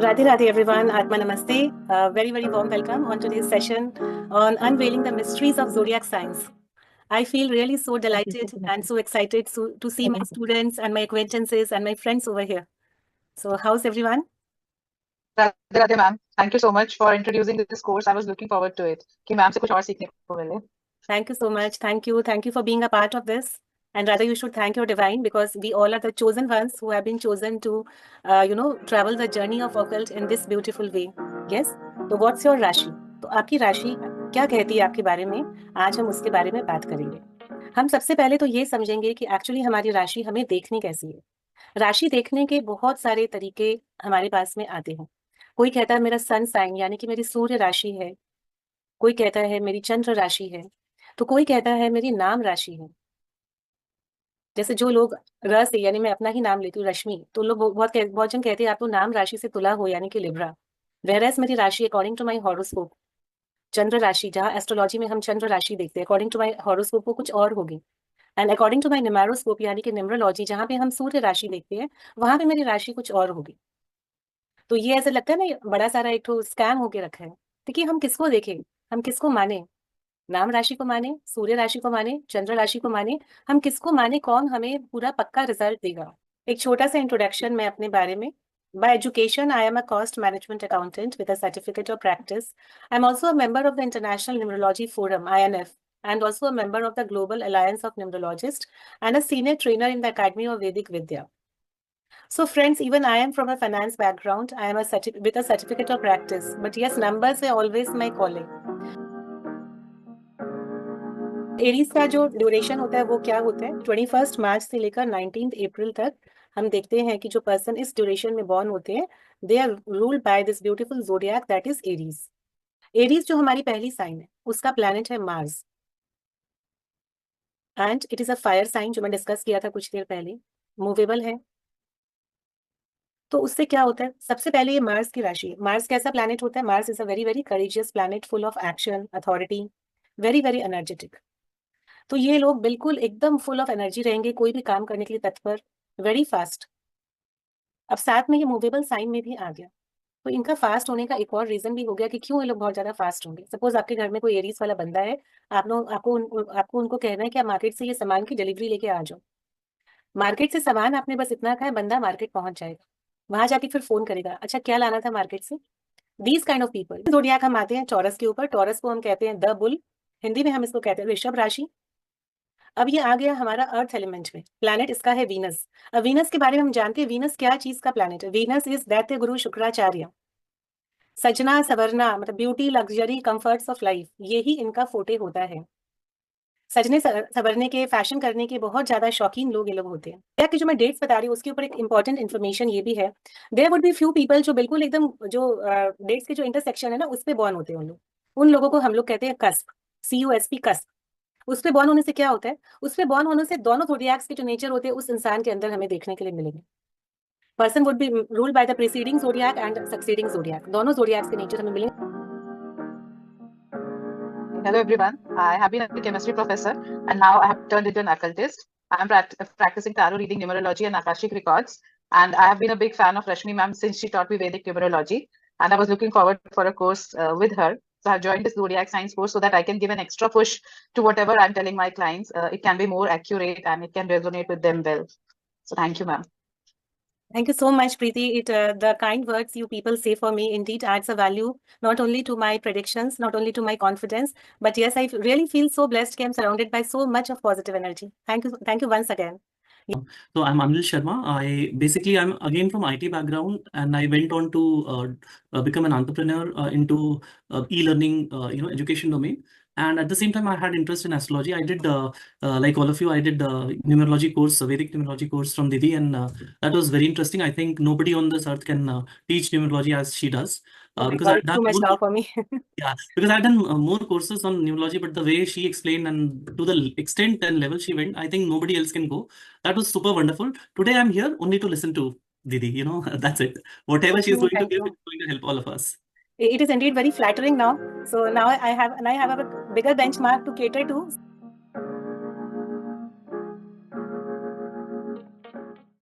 Radhe Radhe everyone, Atma Namaste. Very warm welcome on today's session on unveiling the mysteries of zodiac signs. I feel really so delighted and so excited to see my students and my acquaintances and my friends over here. So how's everyone? Radhe Radhe ma'am, thank you so much for introducing this course. I was looking forward to it कि ma'am से कुछ और सीखने को मिले. Thank you so much. Thank you for being a part of this. And rather, you should thank your divine, because we all are the chosen ones who have been chosen to, travel the journey of occult in this beautiful way. Yes. तो what's your राशि? तो आपकी राशि क्या कहती है आपके बारे में? आज हम उसके बारे में बात करेंगे. हम सबसे पहले तो ये समझेंगे कि एक्चुअली हमारी राशि हमें देखनी कैसी है. राशि देखने के बहुत सारे तरीके हमारे पास में आते हैं. कोई कहता है मेरा सन साइन यानी कि मेरी सूर्य राशि है. कोई कहता है मेरी चंद्र राशि है. तो कोई कहता है मेरी नाम राशि है. जैसे जो लोग र से, यानी मैं अपना ही नाम लेती हूँ रश्मि, तो लोग बहुत जन कहते हैं आप तो नाम राशि से तुला हो, यानी कि लिब्रा. वेरएज मेरी राशि अकॉर्डिंग टू माई हॉरोस्कोप, चंद्र राशि, जहाँ एस्ट्रोलॉजी में हम चंद्र राशि देखते हैं, अकॉर्डिंग टू माई हॉरोस्कोप वो कुछ और होगी. एंड अकॉर्डिंग टू माई न्यूमेरोस्कोप यानी कि न्यूमरोलॉजी, जहाँ पे हम सूर्य राशि देखते हैं, वहां पे मेरी राशि कुछ और होगी. तो ये ऐसा लगता है ना, ये बड़ा सारा एक तो स्कैम होके रखा है. देखिए हम किसको देखें, हम किसको माने, नाम राशि को माने, सूर्य राशि को माने, चंद्र राशि को माने, हम किसको माने, कौन हमें पूरा पक्का रिजल्ट देगा. एक छोटा सा इंट्रोडक्शन मैं अपने बारे में. By education, I am a cost management accountant with a certificate of practice. I am also a member of the International Numerology Forum, INF, and also a member of the Global Alliance of Numerologists and a senior trainer in the Academy of Vedic Vidya. So friends, even I am from a finance background. I am with a certificate of practice. But yes, numbers are always my calling. Aries का जो duration होता है वो क्या होता है, 21 मार्च से लेकर 19 अप्रैल तक. हम देखते हैं कि जो पर्सन इस ड्यूरेशन में बॉर्न होते हैं, they are ruled by this beautiful zodiac that is Aries. Aries जो हमारी पहली साइन है, उसका प्लैनेट है Mars, and it is a fire sign, जो मैं डिस्कस किया था कुछ देर पहले, मूवेबल है. तो उससे क्या होता है, सबसे पहले ये मार्स की राशि. मार्स कैसा प्लैनेट होता है? Mars is a very courageous planet, full of action, authority, very energetic. तो ये लोग बिल्कुल एकदम फुल ऑफ एनर्जी रहेंगे, कोई भी काम करने के लिए तत्पर, वेरी फास्ट. अब साथ में ये मूवेबल साइन में भी आ गया, तो इनका फास्ट होने का एक और रीजन भी हो गया कि क्यों ये लोग बहुत ज्यादा फास्ट होंगे. सपोज आपके घर में कोई एरीज वाला बंदा है, आप लोग आपको उनको कहना है कि आप मार्केट से ये सामान की डिलीवरी लेके आ जाओ. मार्केट से सामान आपने बस इतना कहा है, बंदा मार्केट पहुंच जाएगा, वहां जाके फिर फोन करेगा, अच्छा क्या लाना था मार्केट से. These kind of people. Zodiac हम आते हैं टॉरस के ऊपर. टॉरस को हम कहते हैं द बुल, हिंदी में हम इसको कहते हैं वृषभ राशि. अब ये आ गया हमारा अर्थ एलिमेंट में, प्लैनेट इसका है वीनस. अब वीनस के बारे में हम जानते हैं, वीनस क्या चीज का प्लैनेट है. वीनस इज दैत्य गुरु शुक्राचार्य. सजना सवरना मतलब beauty, luxury, comforts of life, यही इनका फोटे होता है. सजने सवरने के, फैशन करने के बहुत ज्यादा शौकीन लोग ये लोग होते हैं. या कि जो मैं डेट्स बता रही हूँ उसके ऊपर एक इंपॉर्टेंट इन्फॉर्मेशन ये भी है, there would be few people जो बिल्कुल एकदम जो डेट्स के जो इंटरसेक्शन है ना, उस पर बॉर्न होते हैं उन लोग. उन लोगों को हम लोग कहते हैं कस्प, CUSP, कस्प. उस पे बॉर्न होने से क्या होता है, उस पे बॉर्न होने से दोनों ज़ोडिएक्स के जो नेचर होते हैं उस इंसान के अंदर हमें देखने के लिए मिलेंगे. Person would be ruled by the preceding zodiac and succeeding zodiac, दोनों ज़ोडिएक्स के नेचर हमें मिलेंगे. Hello everyone. I have been a chemistry professor and now I have turned into an occultist. I am practicing tarot reading, numerology and Akashic records. And I have been a big fan of Rashmi ma'am since she taught me Vedic numerology. And I was looking forward for a course with her. So I've joined this zodiac science course so that I can give an extra push to whatever I'm telling my clients. It can be more accurate and it can resonate with them well. So thank you, ma'am. Thank you so much, Preeti. The kind words you people say for me indeed adds a value not only to my predictions, not only to my confidence, but yes, I really feel so blessed that I'm surrounded by so much of positive energy. Thank you once again. So I'm Anil Sharma. I'm again from IT background, and I went on to become an entrepreneur into e-learning, education domain. And at the same time, I had interest in astrology. I did, like all of you, I did numerology course, a Vedic numerology course from Didi, and that was very interesting. I think nobody on this earth can teach numerology as she does. Because I've done too much now for me. yeah, because I've done more courses on numerology, but the way she explained and to the extent and level she went, I think nobody else can go. That was super wonderful. Today I'm here only to listen to Didi. That's it. Whatever she's going to give, it's going to help all of us. It is indeed very flattering now. So now I have a bigger benchmark to cater to.